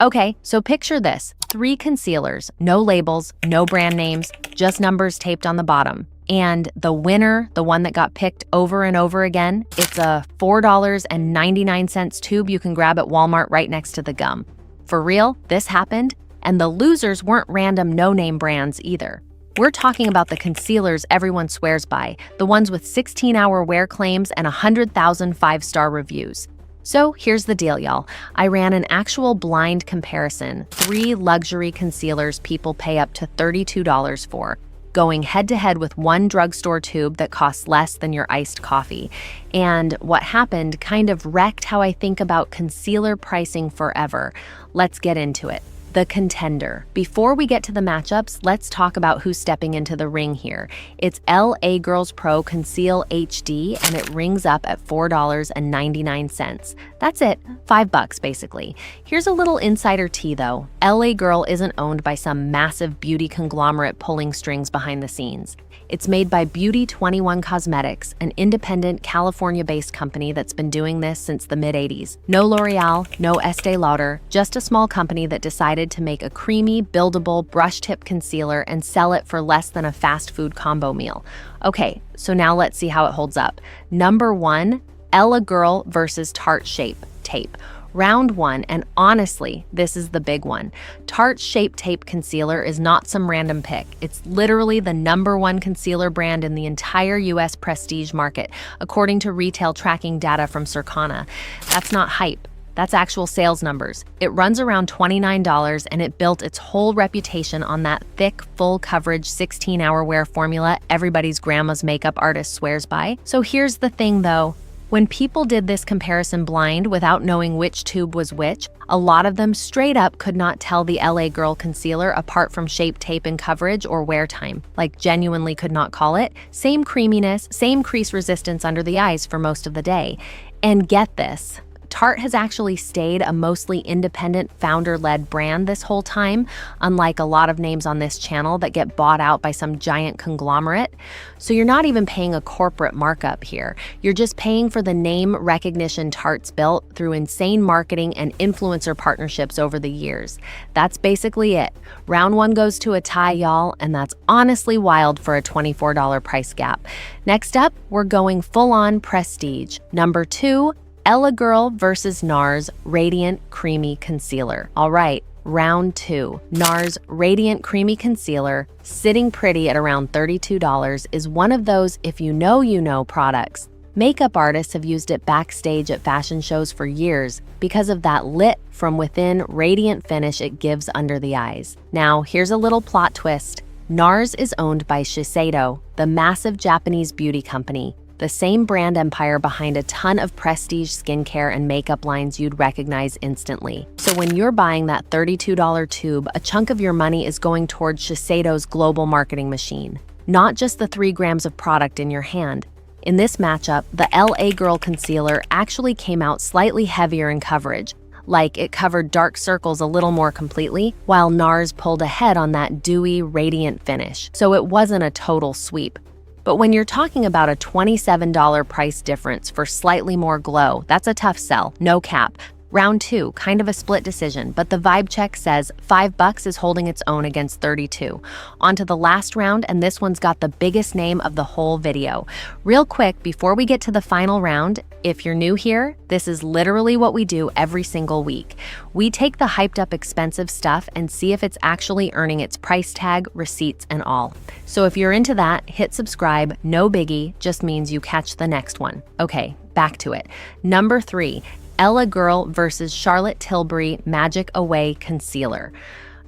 Okay, so picture this. 3 concealers, no labels, no brand names, just numbers taped on the bottom. And the winner, the one that got picked over and over again, it's a $4.99 tube you can grab at Walmart right next to the gum. For real, this happened, and the losers weren't random no-name brands either. We're talking about the concealers everyone swears by, the ones with 16-hour wear claims and 100,000 5-star reviews. So here's the deal, y'all. I ran an actual blind comparison, 3 luxury concealers people pay up to $32 for, going head-to-head with one drugstore tube that costs less than your iced coffee. And what happened kind of wrecked how I think about concealer pricing forever. Let's get into it. The contender. Before we get to the matchups, let's talk about who's stepping into the ring here. It's LA Girls Pro Conceal HD, and it rings up at $4.99. That's it, $5 basically. Here's a little insider tea though. LA Girl isn't owned by some massive beauty conglomerate pulling strings behind the scenes. It's made by Beauty 21 Cosmetics, an independent California-based company that's been doing this since the mid-80s. No L'Oreal, no Estee Lauder, just a small company that decided to make a creamy, buildable, brush-tip concealer and sell it for less than a fast food combo meal. Okay, so now let's see how it holds up. Number 1, Ella Girl versus Tarte Shape Tape. Round 1, and honestly, this is the big one. Tarte Shape Tape Concealer is not some random pick. It's literally the #1 concealer brand in the entire US prestige market, according to retail tracking data from Circana. That's not hype. That's actual sales numbers. It runs around $29, and it built its whole reputation on that thick, full coverage 16-hour wear formula everybody's grandma's makeup artist swears by. So here's the thing though. When people did this comparison blind without knowing which tube was which, a lot of them straight up could not tell the LA Girl concealer apart from Shape Tape in coverage or wear time. Like, genuinely could not call it. Same creaminess, same crease resistance under the eyes for most of the day. And get this. Tarte has actually stayed a mostly independent, founder-led brand this whole time, unlike a lot of names on this channel that get bought out by some giant conglomerate. So you're not even paying a corporate markup here. You're just paying for the name recognition Tarte's built through insane marketing and influencer partnerships over the years. That's basically it. Round 1 goes to a tie, y'all, and that's honestly wild for a $24 price gap. Next up, we're going full-on prestige. Number 2, Ella Girl versus NARS Radiant Creamy Concealer. All right, round 2. NARS Radiant Creamy Concealer, sitting pretty at around $32, is one of those if you know products. Makeup artists have used it backstage at fashion shows for years because of that lit from within radiant finish it gives under the eyes. Now, here's a little plot twist. NARS is owned by Shiseido, the massive Japanese beauty company, the same brand empire behind a ton of prestige skincare and makeup lines you'd recognize instantly. So when you're buying that $32 tube, a chunk of your money is going towards Shiseido's global marketing machine, not just the 3 grams of product in your hand. In this matchup, the LA Girl concealer actually came out slightly heavier in coverage, like it covered dark circles a little more completely, while NARS pulled ahead on that dewy, radiant finish. So it wasn't a total sweep. But when you're talking about a $27 price difference for slightly more glow, that's a tough sell, no cap. Round 2, kind of a split decision, but the vibe check says $5 is holding its own against 32. On to the last round, and this one's got the biggest name of the whole video. Real quick, before we get to the final round, if you're new here, this is literally what we do every single week. We take the hyped up expensive stuff and see if it's actually earning its price tag, receipts, and all. So if you're into that, hit subscribe, no biggie, just means you catch the next one. Okay, back to it. Number 3, Ella Girl versus Charlotte Tilbury Magic Away Concealer.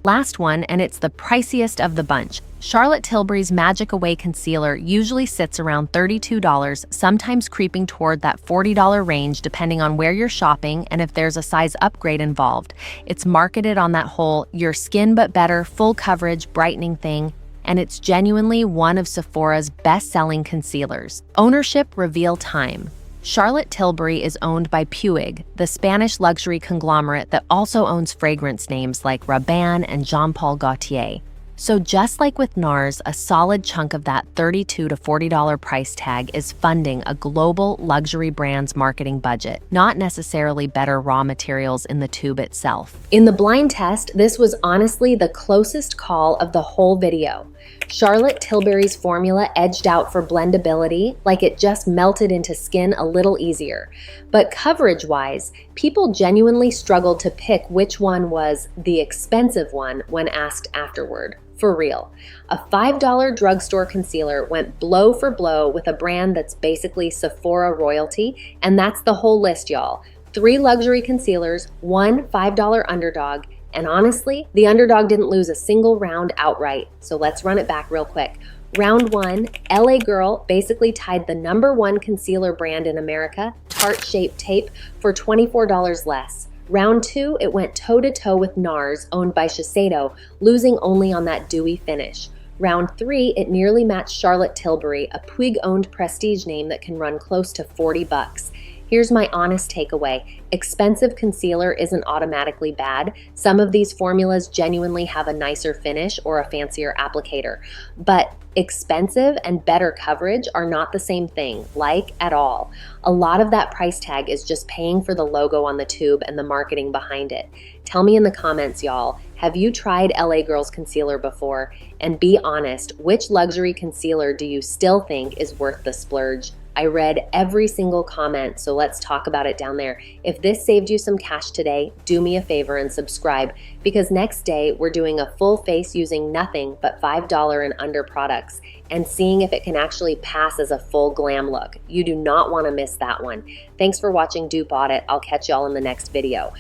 Last one, and it's the priciest of the bunch. Charlotte Tilbury's Magic Away Concealer usually sits around $32, sometimes creeping toward that $40 range depending on where you're shopping and if there's a size upgrade involved. It's marketed on that whole your skin but better, full coverage, brightening thing, and it's genuinely one of Sephora's best-selling concealers. Ownership reveal time. Charlotte Tilbury is owned by Puig, the Spanish luxury conglomerate that also owns fragrance names like Rabanne and Jean Paul Gaultier. So just like with NARS, a solid chunk of that $32 to $40 price tag is funding a global luxury brand's marketing budget, not necessarily better raw materials in the tube itself. In the blind test, this was honestly the closest call of the whole video. Charlotte Tilbury's formula edged out for blendability, like it just melted into skin a little easier. But coverage-wise, people genuinely struggled to pick which one was the expensive one when asked afterward. For real. A $5 drugstore concealer went blow for blow with a brand that's basically Sephora royalty, and that's the whole list, y'all. 3 luxury concealers, 1 $5 underdog, and honestly, the underdog didn't lose a single round outright, so let's run it back real quick. Round 1, LA Girl basically tied the #1 concealer brand in America, Tarte Shape Tape, for $24 less. Round 2, it went toe-to-toe with NARS, owned by Shiseido, losing only on that dewy finish. Round 3, it nearly matched Charlotte Tilbury, a Puig-owned prestige name that can run close to $40. Here's my honest takeaway. Expensive concealer isn't automatically bad. Some of these formulas genuinely have a nicer finish or a fancier applicator. But expensive and better coverage are not the same thing, like at all. A lot of that price tag is just paying for the logo on the tube and the marketing behind it. Tell me in the comments, y'all, have you tried LA Girl's concealer before? And be honest, which luxury concealer do you still think is worth the splurge? I read every single comment, so let's talk about it down there. If this saved you some cash today, do me a favor and subscribe, because next day we're doing a full face using nothing but $5 and under products and seeing if it can actually pass as a full glam look. You do not want to miss that one. Thanks for watching DupeAudit. I'll catch y'all in the next video.